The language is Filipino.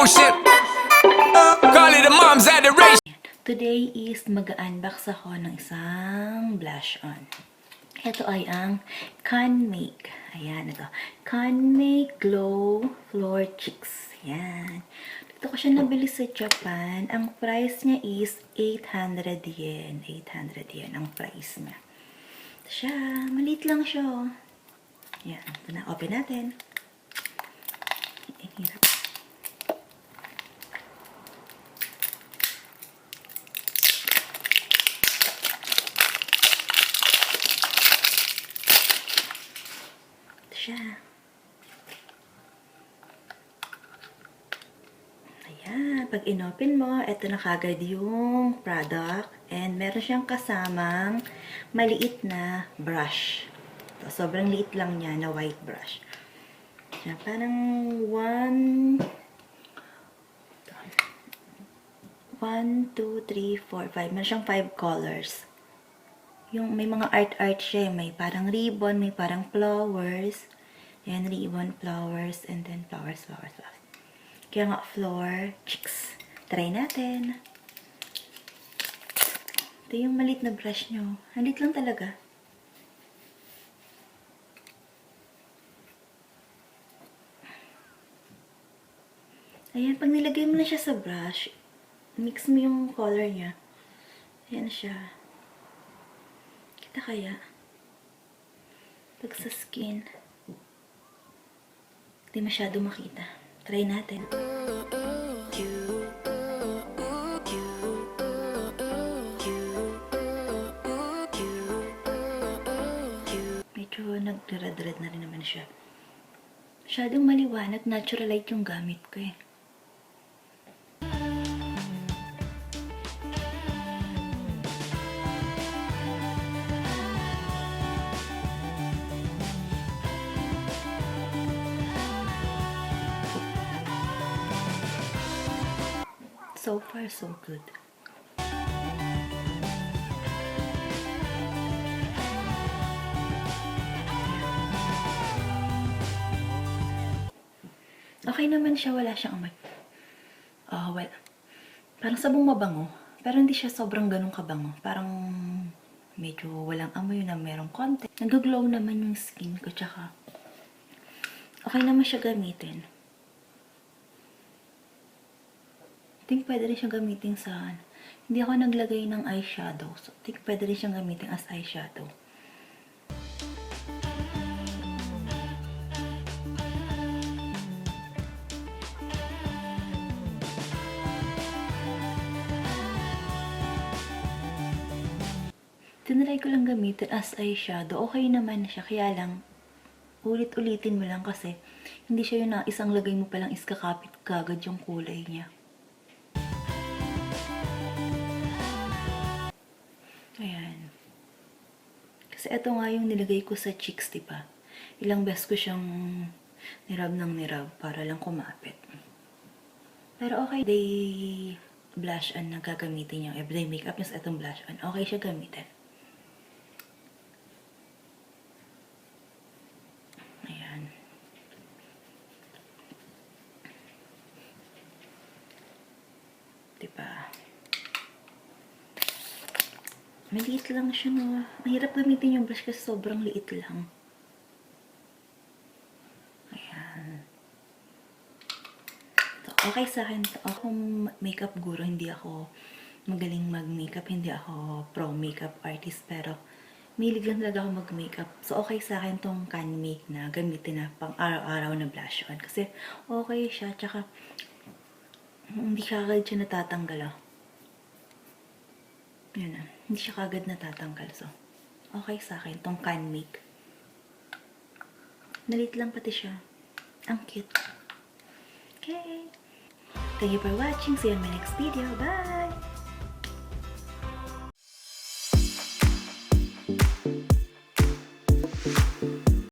motion. Call it a mom's adoration. Today is mag-unbox ako ng isang blush on. Ito ay ang Canmake. Ayan, ito. Canmake Glow Floor Cheeks. Ayan. Dito ko siya nabili sa Japan. Ang price niya is 800 yen. 800 yen ang price niya. Ito siya. Maliit lang siya. Ayan. Ito na. Open natin. Hirap. Siya. Ayan. Pag inopen mo, ito na kagad yung product. And meron siyang kasamang maliit na brush. Ito, sobrang liit lang niya na white brush. Siya, parang 1, 2, 3, 4, 5. Meron siyang 5 colors. Yung may mga art siya. May parang ribbon, may parang flowers. Ayan, ribbon, flowers, and then flowers. Kaya nga, floor, cheeks. Try natin. Ito yung maliit na brush nyo. Halit lang talaga. Ayan, pag nilagay mo na siya sa brush, mix mo yung color niya. Ayan siya. Kita kaya? Pag sa skin, hindi masyado makita. Try natin. Medyo nagre-red na rin naman siya. Masyadong maliwanag, natural light yung gamit ko eh. So far, so good. Okay naman siya, wala siyang amoy. Well, parang sabong mabango. Pero hindi siya sobrang ganun kabango. Parang medyo walang amoy na merong konti. Nag-glow naman yung skin ko, tsaka okay naman siya gamitin. I think pwede rin siyang gamitin sa, hindi ako naglagay ng eyeshadow. So, I think pwede rin siyang gamitin as eyeshadow. Tinry ko lang gamitin as eyeshadow. Okay naman siya, kaya lang, ulit-ulitin mo lang kasi hindi siya yung na isang lagay mo palang is kakapit kagad yung kulay niya. Ayan. Kasi ito nga yung nilagay ko sa cheeks, diba? Ilang beses ko siyang nirab para lang kumapit. Pero okay, day blush on na gagamitin yung everyday makeup niya sa itong blush on. Okay siya gamitin. Ayan. Diba? Maliit lang siya, no? Mahirap gamitin yung brush kasi sobrang liit lang. Ayan. So, okay sa akin. Akong makeup guru, hindi ako magaling mag-makeup. Hindi ako pro makeup artist. Pero, milig lang talaga ako mag-makeup. So, okay sa akin tong Canmake na gamitin na pang araw-araw na blush on. Kasi, okay siya. Tsaka, hindi kagad siya natatanggal, oh. Yun na. Hindi siya kagad natatanggal. So, okay sa akin tong Canmake. Nalit lang pati siya. Ang cute. Okay. Thank you for watching. See you in my next video. Bye!